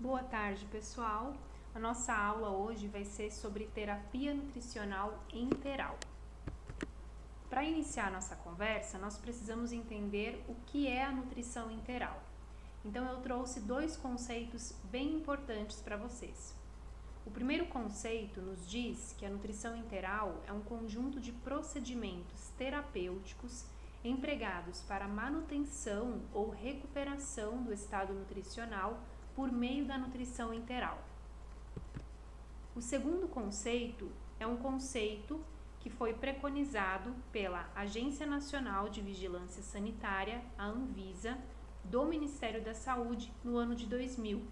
Boa tarde, pessoal. A nossa aula hoje vai ser sobre terapia nutricional enteral. Para iniciar a nossa conversa, nós precisamos entender o que é a nutrição enteral. Então, eu trouxe dois conceitos bem importantes para vocês. O primeiro conceito nos diz que a nutrição enteral é um conjunto de procedimentos terapêuticos empregados para manutenção ou recuperação do estado nutricional por meio da nutrição enteral. O segundo conceito é um conceito que foi preconizado pela Agência Nacional de Vigilância Sanitária, a Anvisa, do Ministério da Saúde no ano de 2000.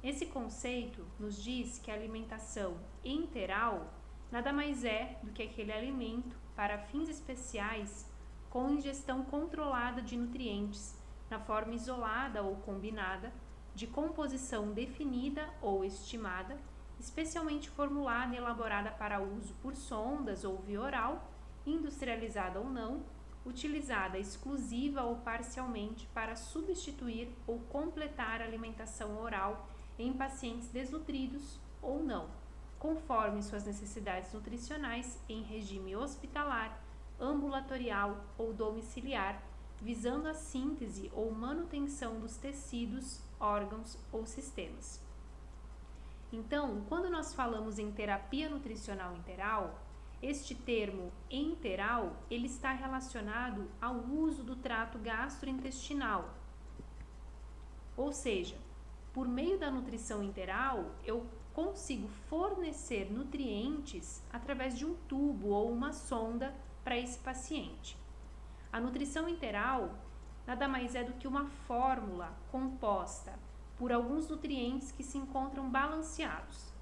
Esse conceito nos diz que a alimentação enteral nada mais é do que aquele alimento para fins especiais com ingestão controlada de nutrientes na forma isolada ou combinada, de composição definida ou estimada, especialmente formulada e elaborada para uso por sondas ou via oral, industrializada ou não, utilizada exclusiva ou parcialmente para substituir ou completar a alimentação oral em pacientes desnutridos ou não, conforme suas necessidades nutricionais em regime hospitalar, ambulatorial ou domiciliar, visando a síntese ou manutenção dos tecidos, órgãos ou sistemas. Então, quando nós falamos em terapia nutricional enteral, este termo enteral, ele está relacionado ao uso do trato gastrointestinal. Ou seja, por meio da nutrição enteral, eu consigo fornecer nutrientes através de um tubo ou uma sonda para esse paciente. A nutrição enteral nada mais é do que uma fórmula composta por alguns nutrientes que se encontram balanceados.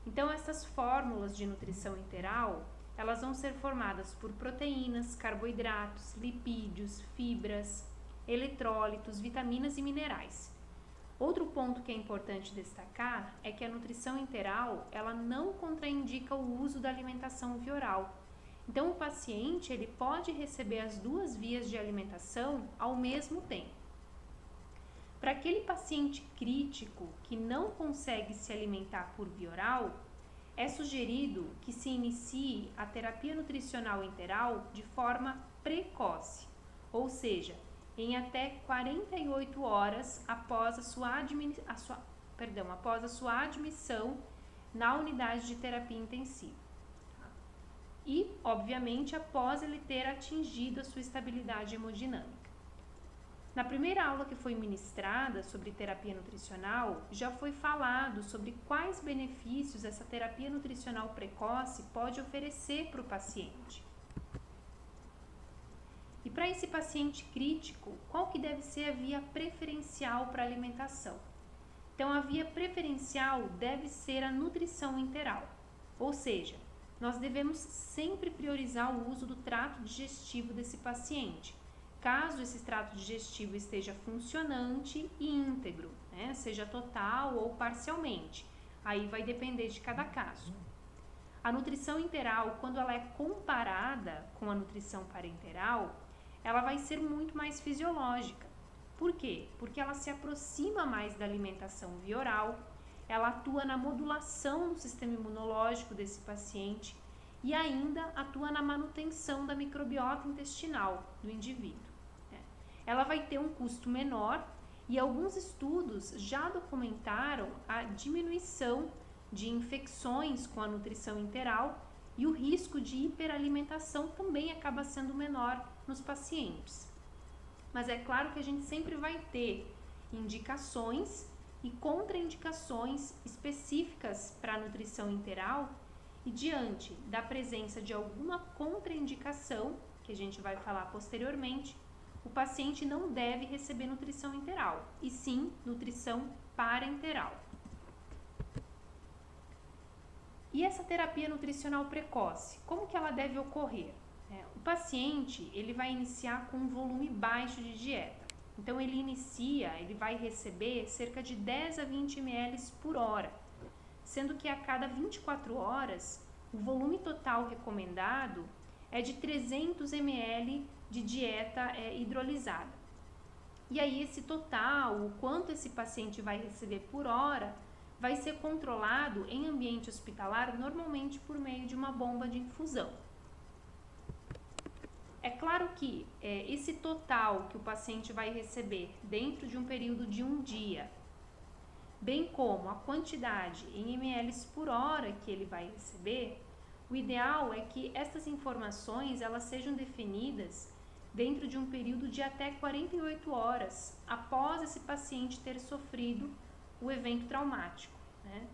Então, essas fórmulas de nutrição enteral, elas vão ser formadas por proteínas, carboidratos, lipídios, fibras, eletrólitos, vitaminas e minerais. Outro ponto que é importante destacar é que a nutrição enteral, ela não contraindica o uso da alimentação via oral. Então, o paciente, ele pode receber as duas vias de alimentação ao mesmo tempo. Para aquele paciente crítico que não consegue se alimentar por via oral, é sugerido que se inicie a terapia nutricional enteral de forma precoce, ou seja, em até 48 horas após a sua admissão na unidade de terapia intensiva. E, obviamente, após ele ter atingido a sua estabilidade hemodinâmica. Na primeira aula que foi ministrada sobre terapia nutricional, já foi falado sobre quais benefícios essa terapia nutricional precoce pode oferecer para o paciente. E para esse paciente crítico, qual que deve ser a via preferencial para a alimentação? Então, a via preferencial deve ser a nutrição enteral, ou seja, nós devemos sempre priorizar o uso do trato digestivo desse paciente, caso esse trato digestivo esteja funcionante e íntegro, seja total ou parcialmente. Aí vai depender de cada caso. A nutrição enteral, quando ela é comparada com a nutrição parenteral, ela vai ser muito mais fisiológica. Por quê? Porque ela se aproxima mais da alimentação via oral, ela atua na modulação do sistema imunológico desse paciente e ainda atua na manutenção da microbiota intestinal do indivíduo. Ela vai ter um custo menor e alguns estudos já documentaram a diminuição de infecções com a nutrição enteral e o risco de hiperalimentação também acaba sendo menor nos pacientes. Mas é claro que a gente sempre vai ter indicações e contraindicações específicas para a nutrição enteral e diante da presença de alguma contraindicação, que a gente vai falar posteriormente, o paciente não deve receber nutrição enteral, e sim nutrição parenteral. E essa terapia nutricional precoce, como que ela deve ocorrer? O paciente, ele vai iniciar com um volume baixo de dieta. Então, ele vai receber cerca de 10 a 20 ml por hora, sendo que a cada 24 horas, o volume total recomendado é de 300 ml de dieta hidrolisada. E aí esse total, o quanto esse paciente vai receber por hora, vai ser controlado em ambiente hospitalar normalmente por meio de uma bomba de infusão. É claro que esse total que o paciente vai receber dentro de um período de um dia, bem como a quantidade em ml por hora que ele vai receber, o ideal é que essas informações elas sejam definidas dentro de um período de até 48 horas após esse paciente ter sofrido o evento traumático, né?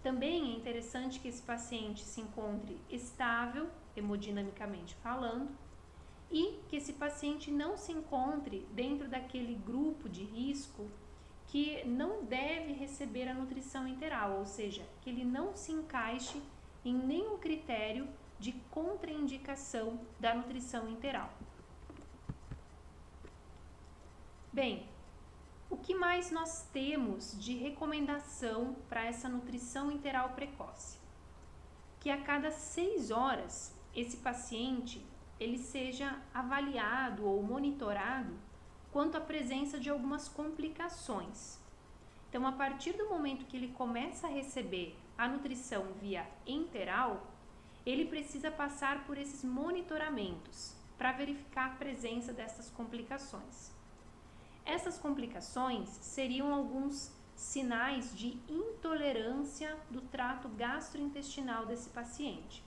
Também é interessante que esse paciente se encontre estável, hemodinamicamente falando, e que esse paciente não se encontre dentro daquele grupo de risco que não deve receber a nutrição enteral, ou seja, que ele não se encaixe em nenhum critério de contraindicação da nutrição enteral. Bem, o que mais nós temos de recomendação para essa nutrição enteral precoce? Que a cada 6 horas esse paciente ele seja avaliado ou monitorado quanto à presença de algumas complicações. Então, a partir do momento que ele começa a receber a nutrição via enteral, ele precisa passar por esses monitoramentos para verificar a presença dessas complicações. Essas complicações seriam alguns sinais de intolerância do trato gastrointestinal desse paciente.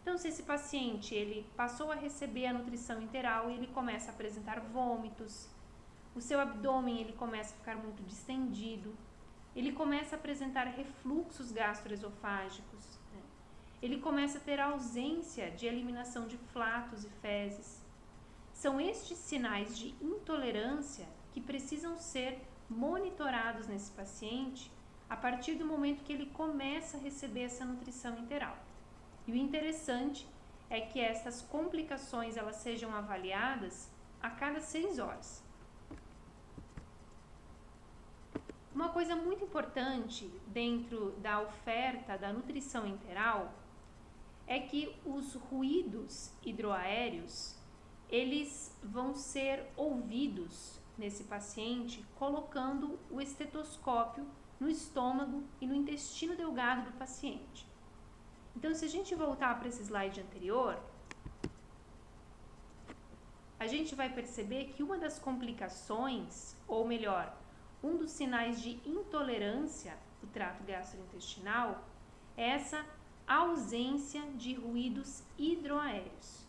Então, se esse paciente ele passou a receber a nutrição enteral e ele começa a apresentar vômitos, o seu abdômen ele começa a ficar muito distendido, ele começa a apresentar refluxos gastroesofágicos, né? Ele começa a ter ausência de eliminação de flatos e fezes. São estes sinais de intolerância que precisam ser monitorados nesse paciente a partir do momento que ele começa a receber essa nutrição enteral. E o interessante é que essas complicações elas sejam avaliadas a cada 6 horas. Uma coisa muito importante dentro da oferta da nutrição enteral é que os ruídos hidroaéreos eles vão ser ouvidos nesse paciente colocando o estetoscópio no estômago e no intestino delgado do paciente. Então, se a gente voltar para esse slide anterior, a gente vai perceber que uma das complicações, ou melhor, um dos sinais de intolerância do trato gastrointestinal é essa ausência de ruídos hidroaéreos.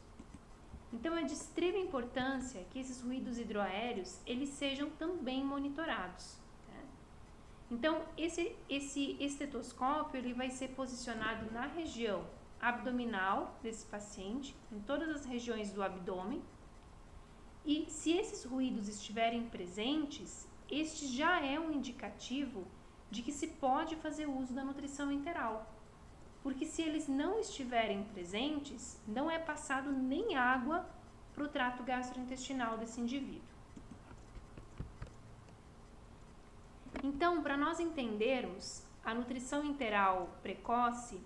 Então, é de extrema importância que esses ruídos hidroaéreos eles sejam também monitorados. Então, esse estetoscópio ele vai ser posicionado na região abdominal desse paciente, em todas as regiões do abdômen. E se esses ruídos estiverem presentes, este já é um indicativo de que se pode fazer uso da nutrição enteral. Porque se eles não estiverem presentes, não é passado nem água para o trato gastrointestinal desse indivíduo. Então, para nós entendermos a nutrição enteral precoce,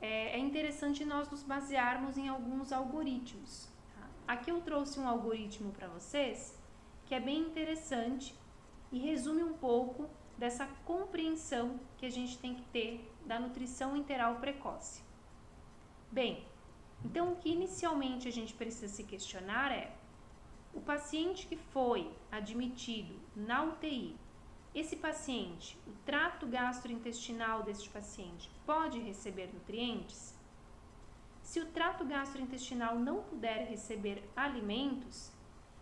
é interessante nós nos basearmos em alguns algoritmos. Tá? Aqui eu trouxe um algoritmo para vocês que é bem interessante e resume um pouco dessa compreensão que a gente tem que ter da nutrição enteral precoce. Bem, então o que inicialmente a gente precisa se questionar é: o paciente que foi admitido na UTI, esse paciente, o trato gastrointestinal deste paciente pode receber nutrientes? Se o trato gastrointestinal não puder receber alimentos,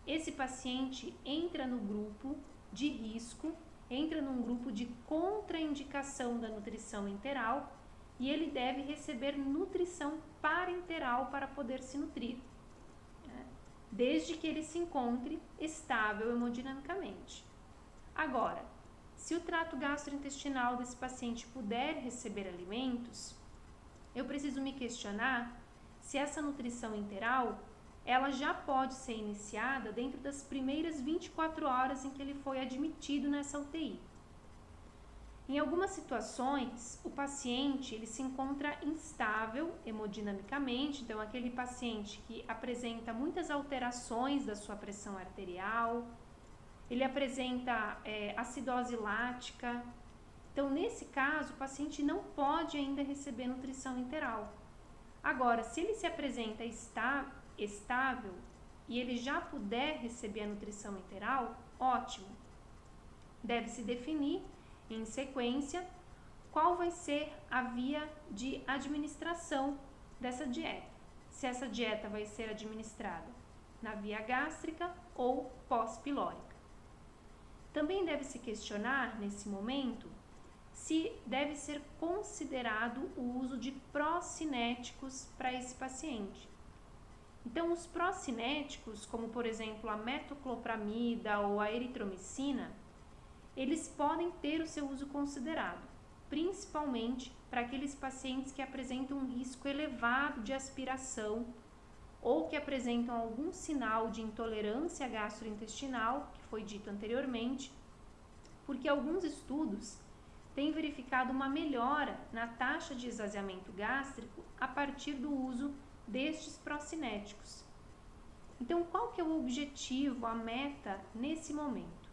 esse paciente entra no grupo de risco, entra num grupo de contraindicação da nutrição enteral e ele deve receber nutrição parenteral para poder se nutrir, né? Desde que ele se encontre estável hemodinamicamente. Agora, se o trato gastrointestinal desse paciente puder receber alimentos, eu preciso me questionar se essa nutrição enteral ela já pode ser iniciada dentro das primeiras 24 horas em que ele foi admitido nessa UTI. Em algumas situações, o paciente ele se encontra instável hemodinamicamente, então aquele paciente que apresenta muitas alterações da sua pressão arterial, ele apresenta acidose lática. Então, nesse caso, o paciente não pode ainda receber nutrição enteral. Agora, se ele se apresenta estável e ele já puder receber a nutrição enteral, ótimo. Deve-se definir, em sequência, qual vai ser a via de administração dessa dieta. Se essa dieta vai ser administrada na via gástrica ou pós-pilórica. Também deve-se questionar, nesse momento, se deve ser considerado o uso de procinéticos para esse paciente. Então, os procinéticos, como por exemplo a metoclopramida ou a eritromicina, eles podem ter o seu uso considerado, principalmente para aqueles pacientes que apresentam um risco elevado de aspiração ou que apresentam algum sinal de intolerância gastrointestinal, que foi dito anteriormente, porque alguns estudos têm verificado uma melhora na taxa de esvaziamento gástrico a partir do uso destes procinéticos. Então, qual que é o objetivo, a meta nesse momento?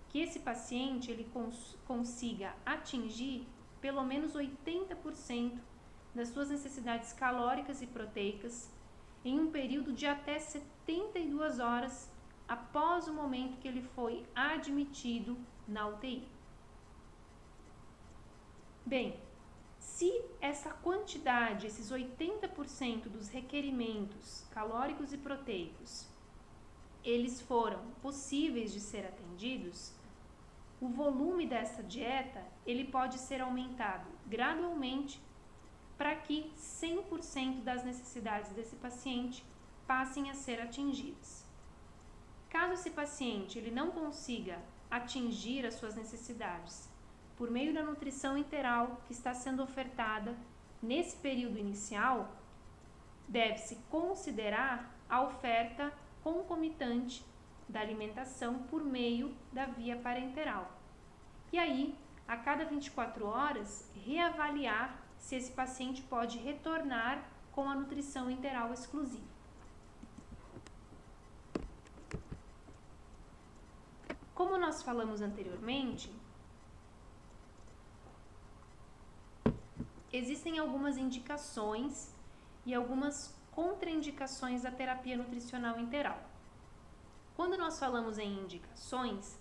Que esse paciente ele consiga atingir pelo menos 80% das suas necessidades calóricas e proteicas em um período de até 72 horas após o momento que ele foi admitido na UTI. Bem, se essa quantidade, esses 80% dos requerimentos calóricos e proteicos, eles foram possíveis de ser atendidos, o volume dessa dieta ele pode ser aumentado gradualmente para que 100% das necessidades desse paciente passem a ser atingidas. Caso esse paciente ele não consiga atingir as suas necessidades por meio da nutrição enteral que está sendo ofertada nesse período inicial, deve-se considerar a oferta concomitante da alimentação por meio da via parenteral. E aí, a cada 24 horas, reavaliar se esse paciente pode retornar com a nutrição enteral exclusiva. Como nós falamos anteriormente, existem algumas indicações e algumas contraindicações da terapia nutricional enteral. Quando nós falamos em indicações,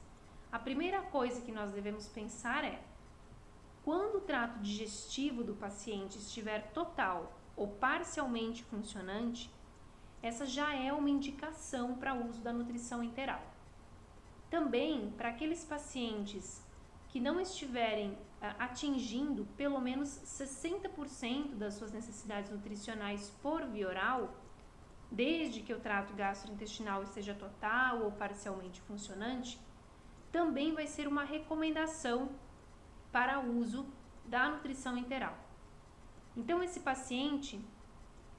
a primeira coisa que nós devemos pensar é: quando o trato digestivo do paciente estiver total ou parcialmente funcionante, essa já é uma indicação para o uso da nutrição enteral. Também, para aqueles pacientes que não estiverem atingindo pelo menos 60% das suas necessidades nutricionais por via oral, desde que o trato gastrointestinal esteja total ou parcialmente funcionante, também vai ser uma recomendação para o uso da nutrição enteral. Então, esse paciente,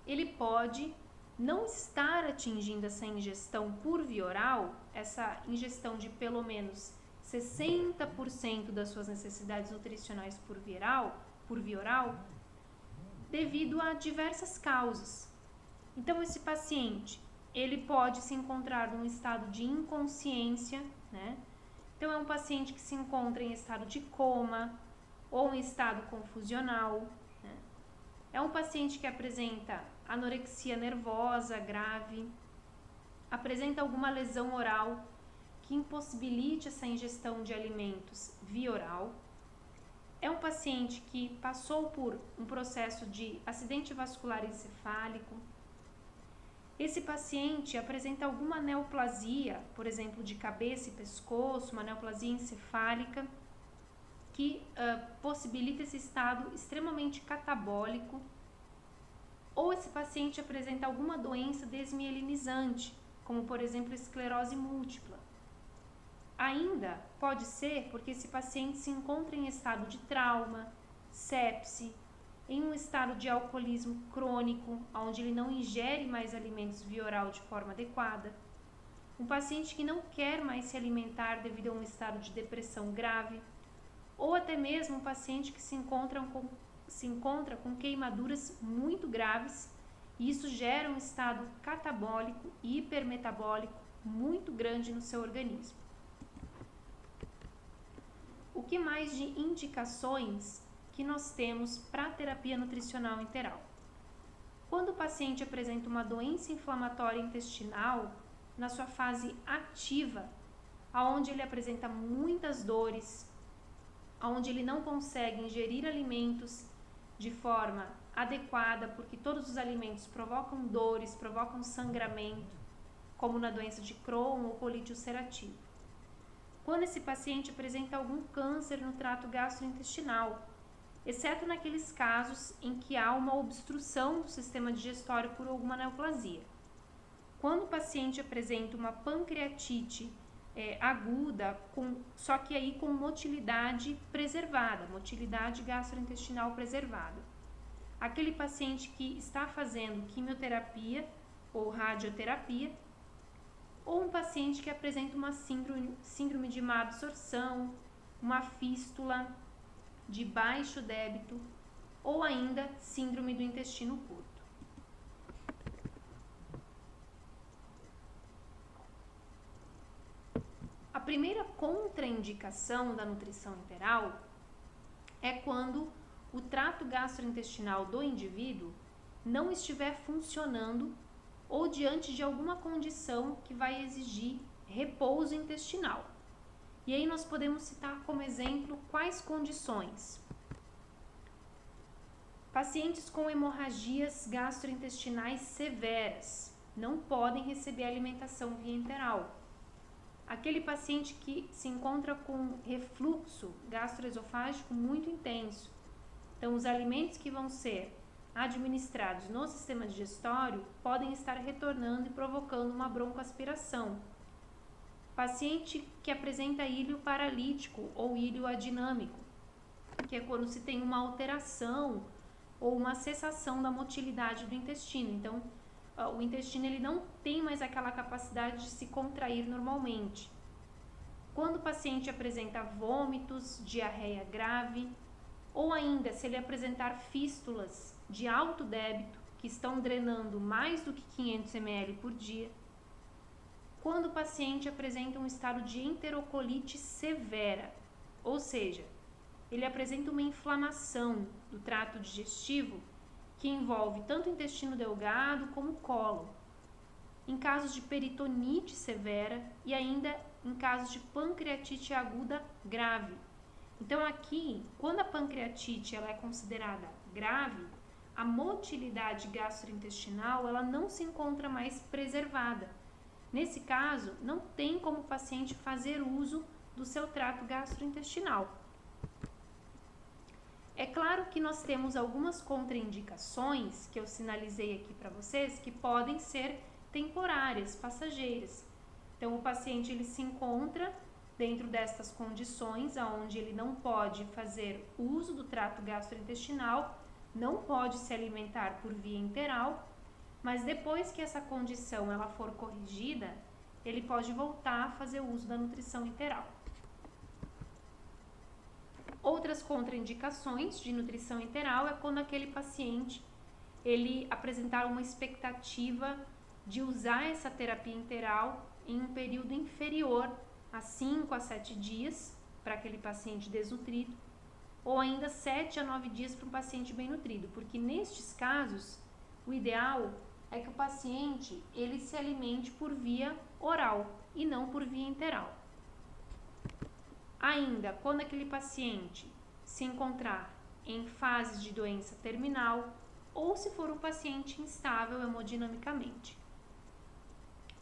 ele pode não estar atingindo essa ingestão por via oral, essa ingestão de pelo menos 60% das suas necessidades nutricionais por via oral, devido a diversas causas. Então, esse paciente, ele pode se encontrar num estado de inconsciência, né? Então, é um paciente que se encontra em estado de coma ou em estado confusional, né? É um paciente que apresenta anorexia nervosa grave, apresenta alguma lesão oral que impossibilite essa ingestão de alimentos via oral. É um paciente que passou por um processo de acidente vascular encefálico. Esse paciente apresenta alguma neoplasia, por exemplo, de cabeça e pescoço, uma neoplasia encefálica, que possibilita esse estado extremamente catabólico. Ou esse paciente apresenta alguma doença desmielinizante, como, por exemplo, esclerose múltipla. Ainda pode ser porque esse paciente se encontra em estado de trauma, sepse, em um estado de alcoolismo crônico, onde ele não ingere mais alimentos via oral de forma adequada. Um paciente que não quer mais se alimentar devido a um estado de depressão grave. Ou até mesmo um paciente que se encontra com queimaduras muito graves, e isso gera um estado catabólico e hipermetabólico muito grande no seu organismo. que mais de indicações que nós temos para a terapia nutricional enteral? Quando o paciente apresenta uma doença inflamatória intestinal, na sua fase ativa, onde ele apresenta muitas dores, onde ele não consegue ingerir alimentos de forma adequada, porque todos os alimentos provocam dores, provocam sangramento, como na doença de Crohn ou colite ulcerativa. Quando esse paciente apresenta algum câncer no trato gastrointestinal, exceto naqueles casos em que há uma obstrução do sistema digestório por alguma neoplasia. Quando o paciente apresenta uma pancreatite aguda, só que aí com motilidade preservada, motilidade gastrointestinal preservada. Aquele paciente que está fazendo quimioterapia ou radioterapia, ou um paciente que apresenta uma síndrome de má absorção, uma fístula de baixo débito, ou ainda síndrome do intestino curto. A primeira contraindicação da nutrição enteral é quando o trato gastrointestinal do indivíduo não estiver funcionando ou diante de alguma condição que vai exigir repouso intestinal. E aí nós podemos citar como exemplo quais condições? Pacientes com hemorragias gastrointestinais severas não podem receber alimentação via enteral. Aquele paciente que se encontra com refluxo gastroesofágico muito intenso. Então, os alimentos que vão ser administrados no sistema digestório podem estar retornando e provocando uma broncoaspiração. Paciente que apresenta íleo paralítico ou íleo adinâmico, que é quando se tem uma alteração ou uma cessação da motilidade do intestino. Então, o intestino ele não tem mais aquela capacidade de se contrair normalmente. Quando o paciente apresenta vômitos, diarreia grave, ou ainda se ele apresentar fístulas de alto débito, que estão drenando mais do que 500 ml por dia. Quando o paciente apresenta um estado de enterocolite severa, ou seja, ele apresenta uma inflamação do trato digestivo que envolve tanto o intestino delgado como o cólon. Em casos de peritonite severa e ainda em casos de pancreatite aguda grave. Então aqui, quando a pancreatite ela é considerada grave, a motilidade gastrointestinal ela não se encontra mais preservada. Nesse caso, não tem como o paciente fazer uso do seu trato gastrointestinal. É claro que nós temos algumas contraindicações que eu sinalizei aqui para vocês que podem ser temporárias, passageiras. Então, o paciente ele se encontra dentro destas condições, onde ele não pode fazer uso do trato gastrointestinal, não pode se alimentar por via enteral, mas depois que essa condição ela for corrigida, ele pode voltar a fazer uso da nutrição enteral. Outras contraindicações de nutrição enteral é quando aquele paciente ele apresentar uma expectativa de usar essa terapia enteral em um período inferior a 5 a 7 dias para aquele paciente desnutrido, ou ainda 7 a 9 dias para um paciente bem nutrido, porque nestes casos o ideal é que o paciente ele se alimente por via oral e não por via enteral. Ainda, quando aquele paciente se encontrar em fase de doença terminal ou se for um paciente instável hemodinamicamente.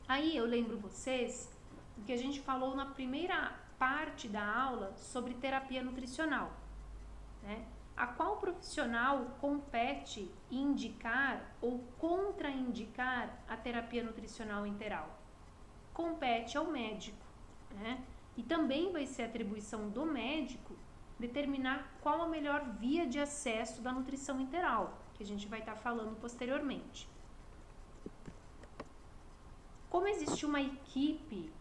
Aí eu lembro vocês o que a gente falou na primeira parte da aula sobre terapia nutricional, né? A qual profissional compete indicar ou contraindicar a terapia nutricional enteral? Compete ao médico, né? E também vai ser atribuição do médico determinar qual a melhor via de acesso da nutrição enteral, que a gente vai estar falando posteriormente. Como existe uma equipe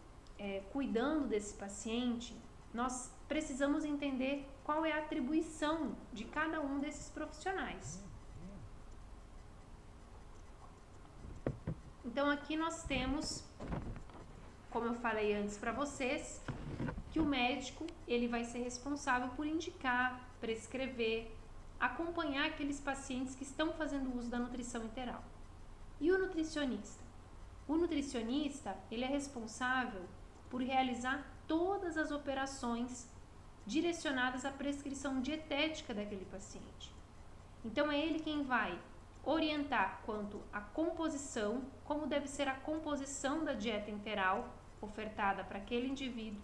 cuidando desse paciente, nós precisamos entender qual é a atribuição de cada um desses profissionais. Então aqui nós temos, como eu falei antes para vocês, que o médico ele vai ser responsável por indicar, prescrever, acompanhar aqueles pacientes que estão fazendo uso da nutrição enteral. E o nutricionista? O nutricionista ele é responsável por realizar todas as operações direcionadas à prescrição dietética daquele paciente. Então, é ele quem vai orientar quanto à composição, como deve ser a composição da dieta enteral ofertada para aquele indivíduo,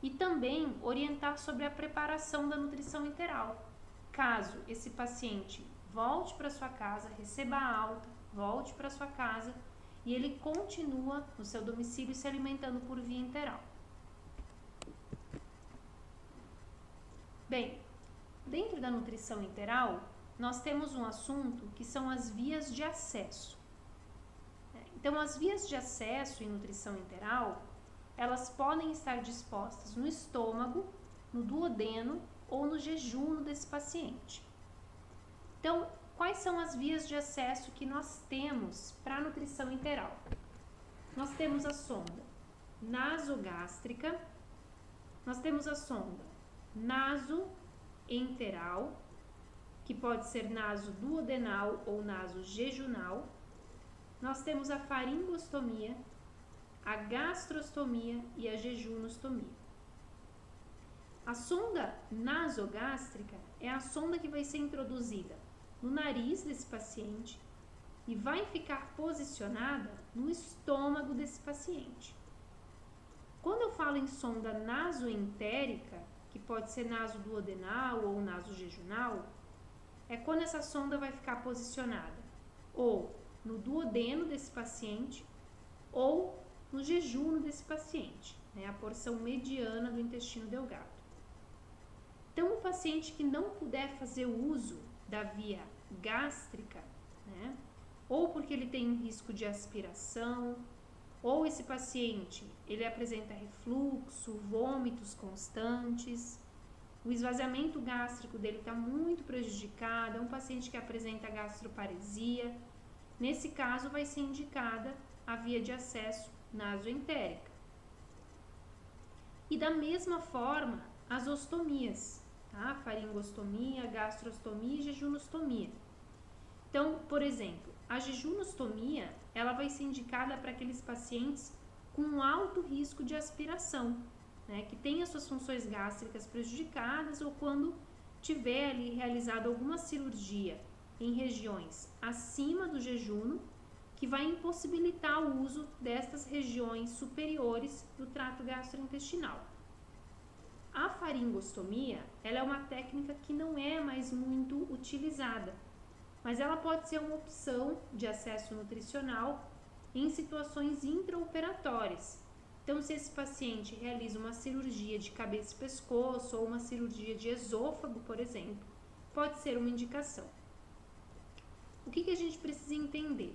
e também orientar sobre a preparação da nutrição enteral. Caso esse paciente volte para sua casa, receba a alta, volte para sua casa e ele continua no seu domicílio se alimentando por via enteral. Bem, dentro da nutrição enteral, nós temos um assunto que são as vias de acesso. Então, as vias de acesso em nutrição enteral, elas podem estar dispostas no estômago, no duodeno ou no jejum desse paciente. Então, quais são as vias de acesso que nós temos para a nutrição enteral? Nós temos a sonda nasogástrica, nós temos a sonda nasoenteral, que pode ser nasoduodenal ou nasojejunal. Nós temos a faringostomia, a gastrostomia e a jejunostomia. A sonda nasogástrica é a sonda que vai ser introduzida no nariz desse paciente e vai ficar posicionada no estômago desse paciente. Quando eu falo em sonda nasoentérica, que pode ser nasoduodenal ou nasojejunal, é quando essa sonda vai ficar posicionada ou no duodeno desse paciente ou no jejum desse paciente, a porção mediana do intestino delgado. Então, o paciente que não puder fazer uso da via gástrica, ou porque ele tem um risco de aspiração, ou esse paciente ele apresenta refluxo, vômitos constantes, o esvaziamento gástrico dele está muito prejudicado, é um paciente que apresenta gastroparesia. Nesse caso, vai ser indicada a via de acesso nasoentérica. E da mesma forma, as ostomias, faringostomia, gastrostomia e jejunostomia. Então, por exemplo, a jejunostomia, ela vai ser indicada para aqueles pacientes com alto risco de aspiração, que tem as suas funções gástricas prejudicadas ou quando tiver ali realizado alguma cirurgia em regiões acima do jejum, que vai impossibilitar o uso destas regiões superiores do trato gastrointestinal. A faringostomia, ela é uma técnica que não é mais muito utilizada, mas ela pode ser uma opção de acesso nutricional em situações intraoperatórias. Então, se esse paciente realiza uma cirurgia de cabeça e pescoço ou uma cirurgia de esôfago, por exemplo, pode ser uma indicação. O que a gente precisa entender?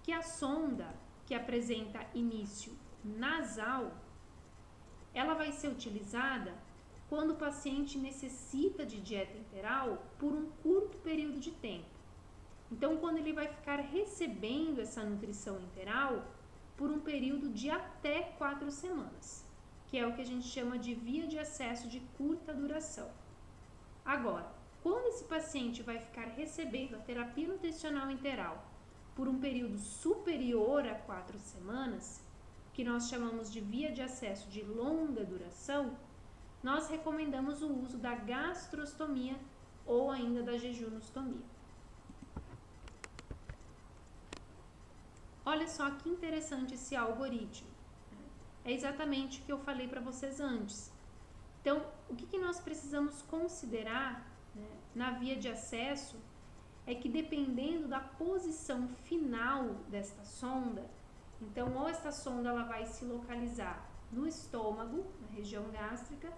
Que a sonda que apresenta início nasal, ela vai ser utilizada quando o paciente necessita de dieta enteral por um curto período de tempo. Então, quando ele vai ficar recebendo essa nutrição enteral por um período de até 4 semanas, que é o que a gente chama de via de acesso de curta duração. Agora, quando esse paciente vai ficar recebendo a terapia nutricional enteral por um período superior a 4 semanas, que nós chamamos de via de acesso de longa duração, nós recomendamos o uso da gastrostomia ou ainda da jejunostomia. Olha só que interessante esse algoritmo. É exatamente o que eu falei para vocês antes. Então, o que nós precisamos considerar na via de acesso é que, dependendo da posição final desta sonda, então, ou esta sonda ela vai se localizar no estômago, na região gástrica,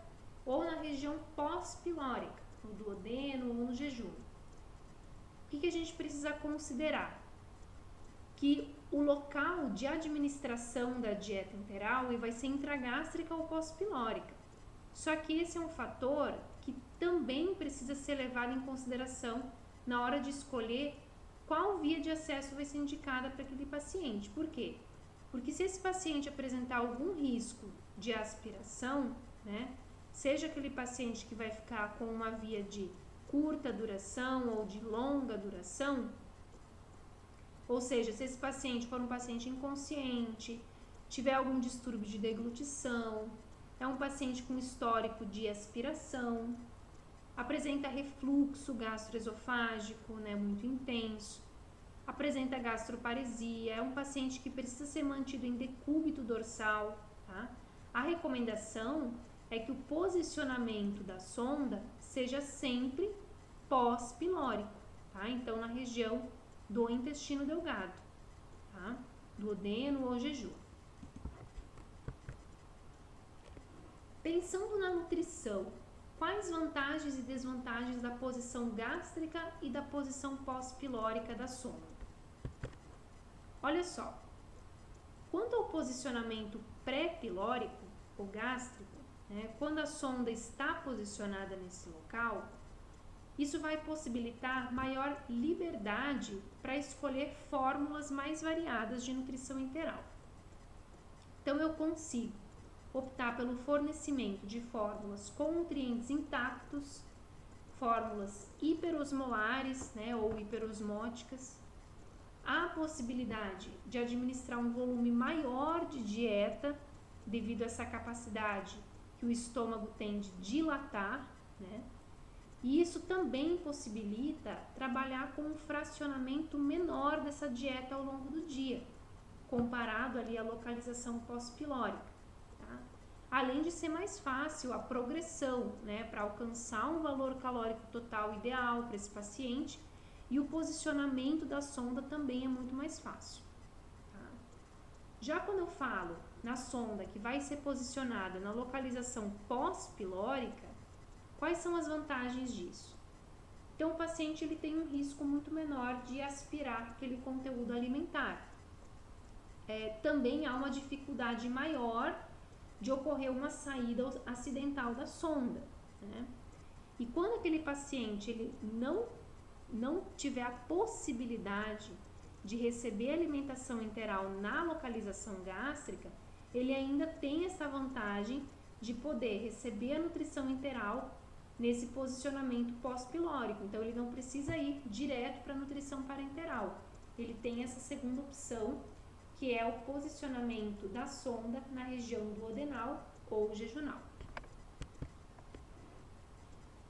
ou na região pós-pilórica, no duodeno ou no jejum. O que a gente precisa considerar? Que o local de administração da dieta enteral vai ser intragástrica ou pós-pilórica. Só que esse é um fator que também precisa ser levado em consideração na hora de escolher qual via de acesso vai ser indicada para aquele paciente. Por quê? Porque se esse paciente apresentar algum risco de aspiração, né? Seja aquele paciente que vai ficar com uma via de curta duração ou de longa duração, ou seja, se esse paciente for um paciente inconsciente, tiver algum distúrbio de deglutição, é um paciente com histórico de aspiração, apresenta refluxo gastroesofágico, né, muito intenso, apresenta gastroparesia, é um paciente que precisa ser mantido em decúbito dorsal, tá? A recomendação é que o posicionamento da sonda seja sempre pós-pilórico, tá? Então, na região do intestino delgado, tá? Duodeno ou jejum. Pensando na nutrição, quais vantagens e desvantagens da posição gástrica e da posição pós-pilórica da sonda? Olha só, quanto ao posicionamento pré-pilórico ou gástrico, né, quando a sonda está posicionada nesse local, isso vai possibilitar maior liberdade para escolher fórmulas mais variadas de nutrição enteral. Então, eu consigo optar pelo fornecimento de fórmulas com nutrientes intactos, fórmulas hiperosmolares, né, ou hiperosmóticas. Há a possibilidade de administrar um volume maior de dieta devido a essa capacidade que o estômago tem de dilatar, né? E isso também possibilita trabalhar com um fracionamento menor dessa dieta ao longo do dia, comparado ali à localização pós-pilórica, tá? Além de ser mais fácil a progressão, né, para alcançar um valor calórico total ideal para esse paciente, e o posicionamento da sonda também é muito mais fácil, tá? Já quando eu falo na sonda que vai ser posicionada na localização pós-pilórica, quais são as vantagens disso? Então, o paciente ele tem um risco muito menor de aspirar aquele conteúdo alimentar. Também há uma dificuldade maior de ocorrer uma saída acidental da sonda, né? E quando aquele paciente ele não tiver a possibilidade de receber alimentação enteral na localização gástrica, ele ainda tem essa vantagem de poder receber a nutrição enteral nesse posicionamento pós-pilórico. Então, ele não precisa ir direto para a nutrição parenteral. Ele tem essa segunda opção, que é o posicionamento da sonda na região duodenal ou jejunal.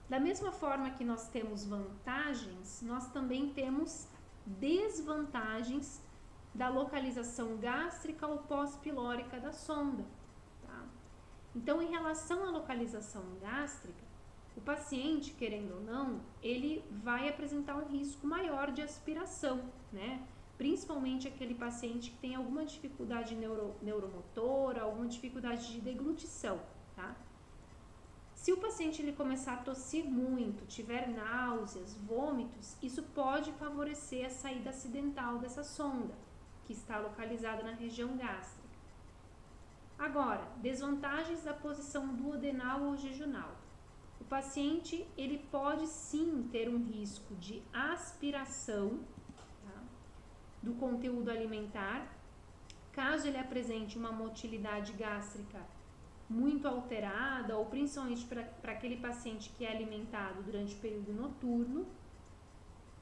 Da mesma forma que nós temos vantagens, nós também temos desvantagens da localização gástrica ou pós-pilórica da sonda, tá? Então, em relação à localização gástrica, o paciente, querendo ou não, ele vai apresentar um risco maior de aspiração, né? Principalmente aquele paciente que tem alguma dificuldade neuromotora, alguma dificuldade de deglutição, tá? Se o paciente ele começar a tossir muito, tiver náuseas, vômitos, isso pode favorecer a saída acidental dessa sonda, que está localizada na região gástrica. Agora, desvantagens da posição duodenal ou jejunal. O paciente ele pode sim ter um risco de aspiração, tá, do conteúdo alimentar, caso ele apresente uma motilidade gástrica muito alterada, ou principalmente para aquele paciente que é alimentado durante o período noturno.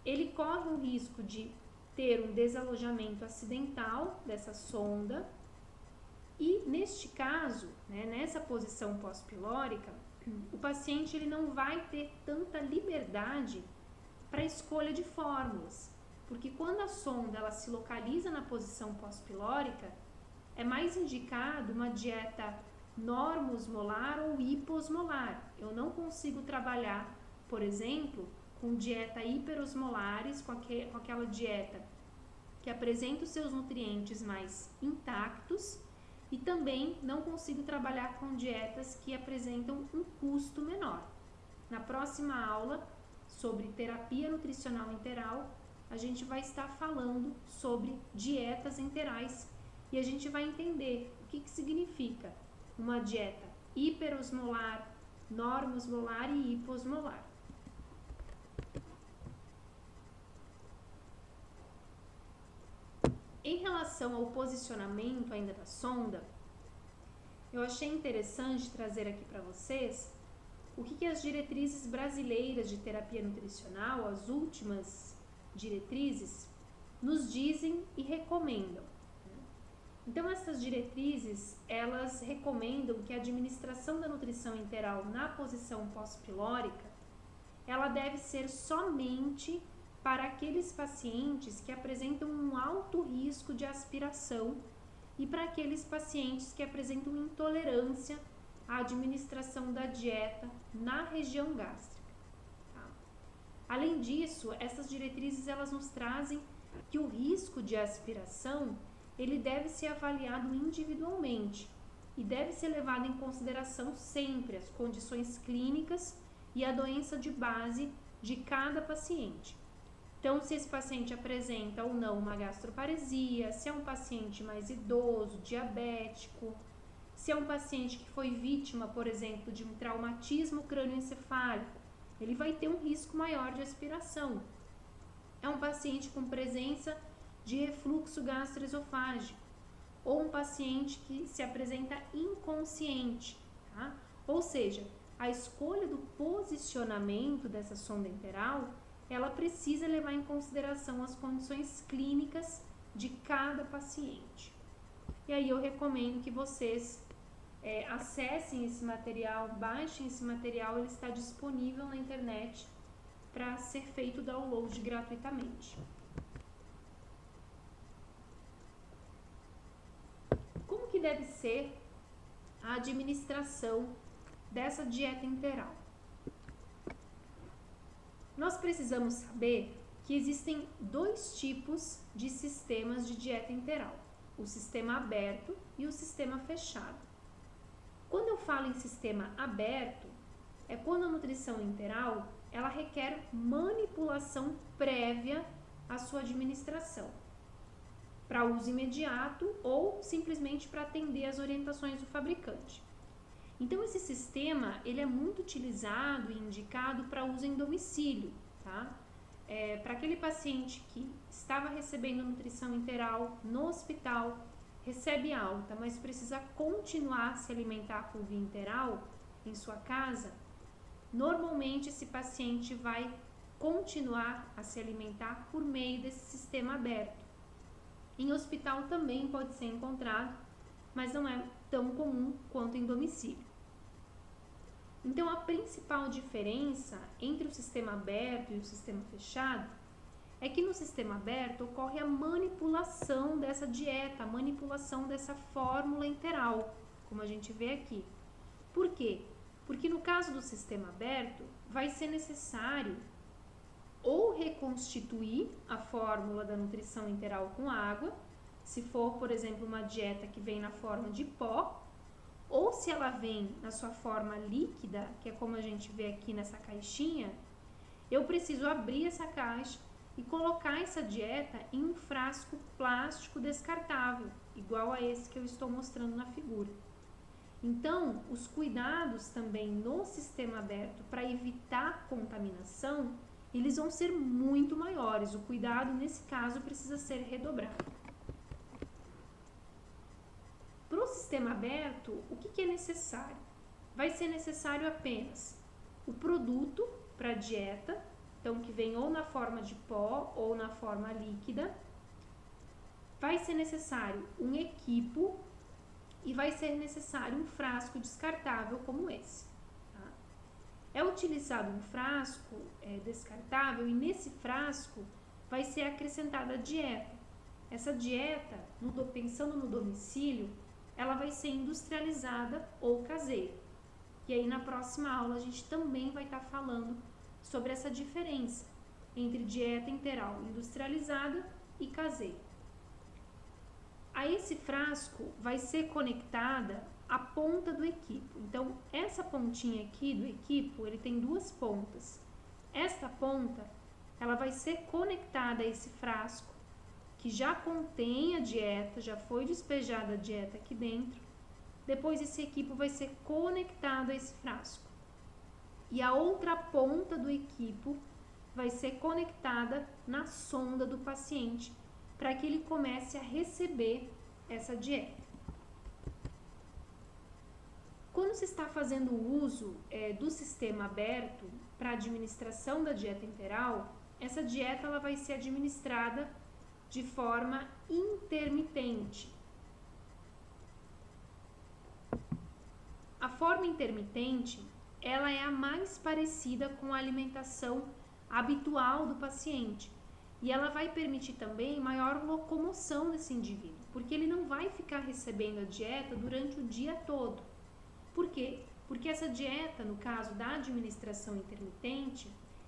Ele corre o risco de ter um desalojamento acidental dessa sonda, e neste caso, né, nessa posição pós-pilórica, o paciente ele não vai ter tanta liberdade para escolha de fórmulas, porque quando a sonda ela se localiza na posição pós-pilórica, é mais indicado uma dieta normosmolar ou hiposmolar. Eu não consigo trabalhar, por exemplo, com dieta hiperosmolares, com aquela dieta que apresenta os seus nutrientes mais intactos, e também não consigo trabalhar com dietas que apresentam um custo menor. Na próxima aula sobre terapia nutricional enteral, a gente vai estar falando sobre dietas enterais e a gente vai entender o que significa uma dieta hiperosmolar, normosmolar e hiposmolar. Em relação ao posicionamento ainda da sonda, eu achei interessante trazer aqui para vocês o que as diretrizes brasileiras de terapia nutricional, as últimas diretrizes, nos dizem e recomendam. Então, essas diretrizes, elas recomendam que a administração da nutrição enteral na posição pós-pilórica, ela deve ser somente para aqueles pacientes que apresentam um alto risco de aspiração e para aqueles pacientes que apresentam intolerância à administração da dieta na região gástrica. Tá? Além disso, essas diretrizes elas nos trazem que o risco de aspiração ele deve ser avaliado individualmente e deve ser levado em consideração sempre as condições clínicas e a doença de base de cada paciente. Então, se esse paciente apresenta ou não uma gastroparesia, se é um paciente mais idoso, diabético, se é um paciente que foi vítima, por exemplo, de um traumatismo crânioencefálico, ele vai ter um risco maior de aspiração. É um paciente com presença de refluxo gastroesofágico, ou um paciente que se apresenta inconsciente, tá? Ou seja, a escolha do posicionamento dessa sonda enteral, ela precisa levar em consideração as condições clínicas de cada paciente. E aí eu recomendo que vocês acessem esse material, baixem esse material, ele está disponível na internet para ser feito o download gratuitamente. Como que deve ser a administração dessa dieta enteral? Nós precisamos saber que existem dois tipos de sistemas de dieta enteral, o sistema aberto e o sistema fechado. Quando eu falo em sistema aberto, é quando a nutrição enteral ela requer manipulação prévia à sua administração, para uso imediato ou simplesmente para atender às orientações do fabricante. Então, esse sistema ele é muito utilizado e indicado para uso em domicílio, tá? Para aquele paciente que estava recebendo nutrição enteral no hospital, recebe alta, mas precisa continuar a se alimentar por via enteral em sua casa, normalmente esse paciente vai continuar a se alimentar por meio desse sistema aberto. Em hospital também pode ser encontrado, mas não é tão comum quanto em domicílio. Então, a principal diferença entre o sistema aberto e o sistema fechado é que no sistema aberto ocorre a manipulação dessa dieta, a manipulação dessa fórmula enteral, como a gente vê aqui. Por quê? Porque no caso do sistema aberto, vai ser necessário ou reconstituir a fórmula da nutrição enteral com água, se for, por exemplo, uma dieta que vem na forma de pó, ou se ela vem na sua forma líquida, que é como a gente vê aqui nessa caixinha, eu preciso abrir essa caixa e colocar essa dieta em um frasco plástico descartável, igual a esse que eu estou mostrando na figura. Então, os cuidados também no sistema aberto para evitar contaminação, eles vão ser muito maiores. O cuidado, nesse caso, precisa ser redobrado. Para o sistema aberto, o que é necessário? Vai ser necessário apenas o produto para a dieta, então que vem ou na forma de pó ou na forma líquida. Vai ser necessário um equipo e vai ser necessário um frasco descartável como esse. Tá? É utilizado um frasco descartável e nesse frasco vai ser acrescentada a dieta. Essa dieta, pensando no domicílio, ela vai ser industrializada ou caseira. E aí na próxima aula a gente também vai estar falando sobre essa diferença entre dieta enteral industrializada e caseira. A esse frasco vai ser conectada a ponta do equipo. Então, essa pontinha aqui do equipo, ele tem duas pontas. Esta ponta, ela vai ser conectada a esse frasco, que já contém a dieta, já foi despejada a dieta aqui dentro. Depois esse equipo vai ser conectado a esse frasco. E a outra ponta do equipo vai ser conectada na sonda do paciente, para que ele comece a receber essa dieta. quando se está fazendo uso do sistema aberto para administração da dieta enteral, essa dieta ela vai ser administrada de forma intermitente. A forma intermitente, ela é a mais parecida com a alimentação habitual do paciente e ela vai permitir também maior locomoção desse indivíduo, porque ele não vai ficar recebendo a dieta durante o dia todo. Por quê? Porque essa dieta, no caso da administração intermitente,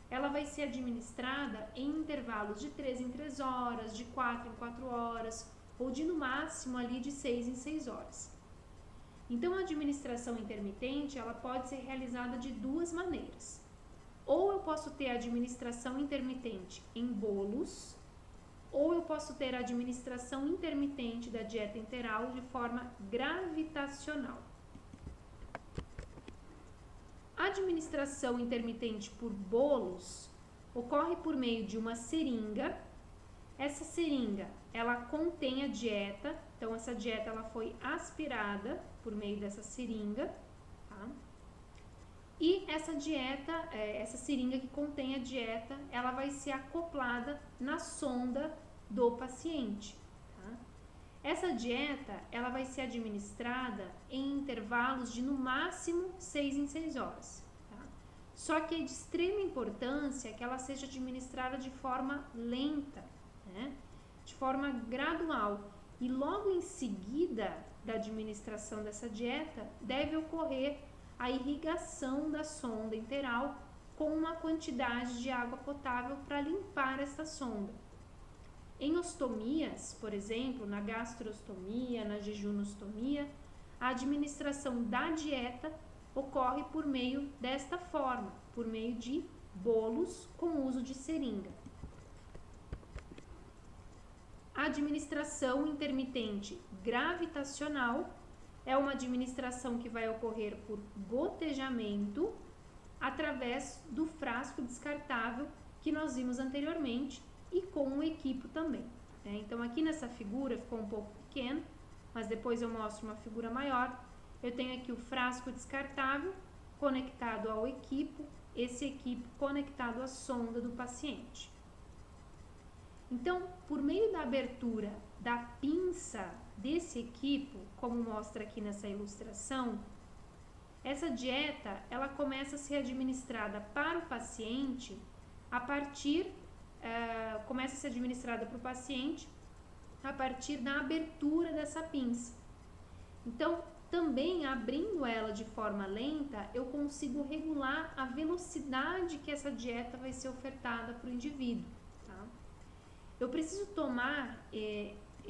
ela vai ser administrada em intervalos de 3 em 3 horas, de 4 em 4 horas, ou de no máximo ali de 6 em 6 horas. Então, a administração intermitente, ela pode ser realizada de duas maneiras. Ou eu posso ter a administração intermitente em bolos, ou eu posso ter a administração intermitente da dieta enteral de forma gravitacional. A administração intermitente por bolos ocorre por meio de uma seringa. Essa seringa, ela contém a dieta, então essa dieta ela foi aspirada por meio dessa seringa, tá? E essa dieta, essa seringa que contém a dieta, ela vai ser acoplada na sonda do paciente, tá? Essa dieta, ela vai ser administrada em intervalos de no máximo 6 em 6 horas, tá? Só que é de extrema importância que ela seja administrada de forma lenta, né? De forma gradual. E logo em seguida da administração dessa dieta, deve ocorrer a irrigação da sonda enteral com uma quantidade de água potável para limpar essa sonda. Em ostomias, por exemplo, na gastrostomia, na jejunostomia, a administração da dieta ocorre por meio desta forma, por meio de bolos com uso de seringa. A administração intermitente gravitacional é uma administração que vai ocorrer por gotejamento através do frasco descartável que nós vimos anteriormente e com o equipo também, né? Então, aqui nessa figura ficou um pouco pequeno, mas depois eu mostro uma figura maior. Eu tenho aqui o frasco descartável conectado ao equipo, esse equipo conectado à sonda do paciente. Então, por meio da abertura da pinça desse equipo, como mostra aqui nessa ilustração, essa dieta ela começa a ser administrada para o paciente começa a ser administrada para o paciente a partir da abertura dessa pinça. Então, também abrindo ela de forma lenta, eu consigo regular a velocidade que essa dieta vai ser ofertada para o indivíduo. Tá? Eu preciso tomar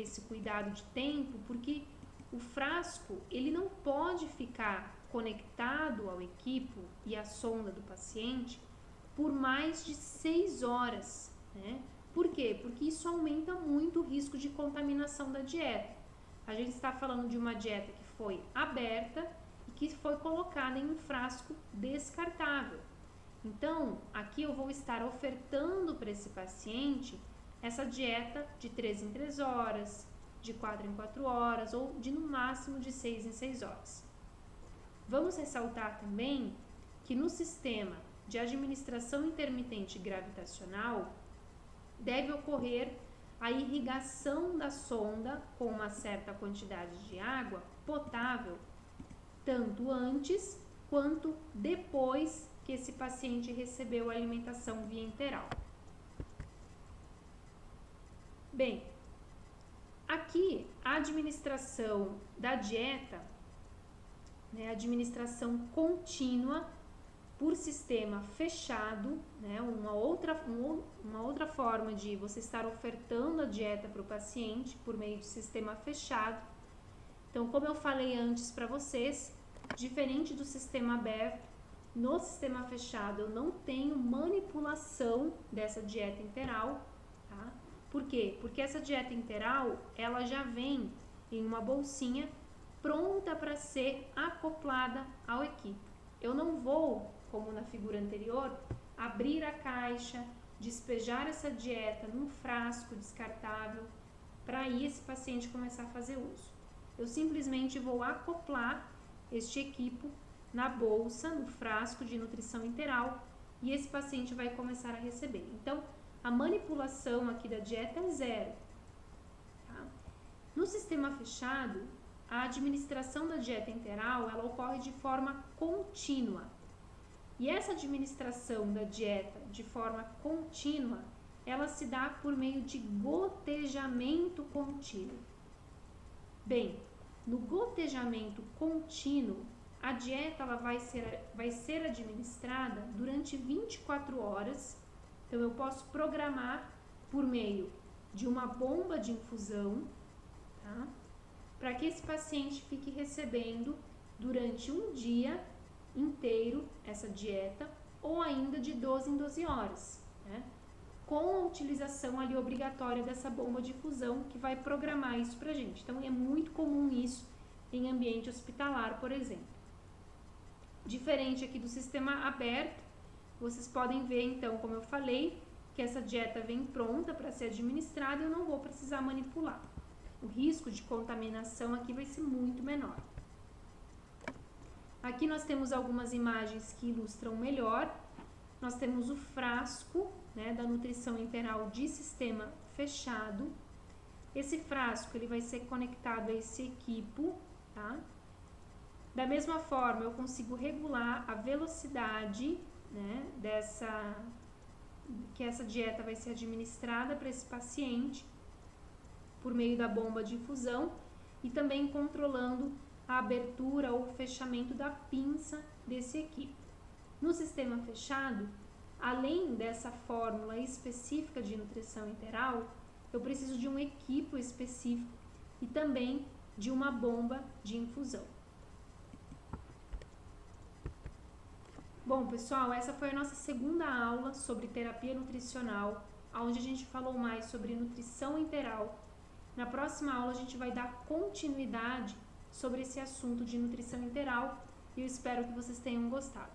esse cuidado de tempo porque o frasco ele não pode ficar conectado ao equipo e à sonda do paciente por mais de 6 horas, né? Por quê? Porque isso aumenta muito o risco de contaminação da dieta. A gente está falando de uma dieta que foi aberta e que foi colocada em um frasco descartável. Então, aqui eu vou estar ofertando para esse paciente essa dieta de 3 em 3 horas, de 4 em 4 horas ou de no máximo de 6 em 6 horas. Vamos ressaltar também que no sistema de administração intermitente gravitacional deve ocorrer a irrigação da sonda com uma certa quantidade de água potável, tanto antes quanto depois que esse paciente recebeu a alimentação via enteral. Bem, aqui a administração da dieta, né, a administração contínua por sistema fechado, né, uma outra forma de você estar ofertando a dieta para o paciente por meio de sistema fechado. Então, como eu falei antes para vocês, diferente do sistema aberto, no sistema fechado eu não tenho manipulação dessa dieta enteral, tá? Por quê? Porque essa dieta enteral, ela já vem em uma bolsinha pronta para ser acoplada ao equipo. Eu não vou, como na figura anterior, abrir a caixa, despejar essa dieta num frasco descartável para aí esse paciente começar a fazer uso. Eu simplesmente vou acoplar este equipo na bolsa, no frasco de nutrição enteral, e esse paciente vai começar a receber. Então, a manipulação aqui da dieta é zero. Tá? No sistema fechado, a administração da dieta enteral, ela ocorre de forma contínua. E essa administração da dieta de forma contínua, ela se dá por meio de gotejamento contínuo. Bem, no gotejamento contínuo, a dieta ela vai ser administrada durante 24 horas. Então, eu posso programar por meio de uma bomba de infusão, tá? Para que esse paciente fique recebendo durante um dia inteiro essa dieta, ou ainda de 12 em 12 horas, né? Com a utilização ali obrigatória dessa bomba de infusão que vai programar isso pra gente. Então, é muito comum isso em ambiente hospitalar, por exemplo. Diferente aqui do sistema aberto, vocês podem ver, então, como eu falei, que essa dieta vem pronta para ser administrada e eu não vou precisar manipular. O risco de contaminação aqui vai ser muito menor. Aqui nós temos algumas imagens que ilustram melhor. Nós temos o frasco, né, da nutrição enteral de sistema fechado. Esse frasco ele vai ser conectado a esse equipo, tá? Da mesma forma, eu consigo regular a velocidade, né, que essa dieta vai ser administrada para esse paciente por meio da bomba de infusão e também controlando a abertura ou fechamento da pinça desse equipo. No sistema fechado, além dessa fórmula específica de nutrição enteral, eu preciso de um equipo específico e também de uma bomba de infusão. Bom, pessoal, essa foi a nossa segunda aula sobre terapia nutricional, onde a gente falou mais sobre nutrição enteral. Na próxima aula, a gente vai dar continuidade sobre esse assunto de nutrição enteral e eu espero que vocês tenham gostado.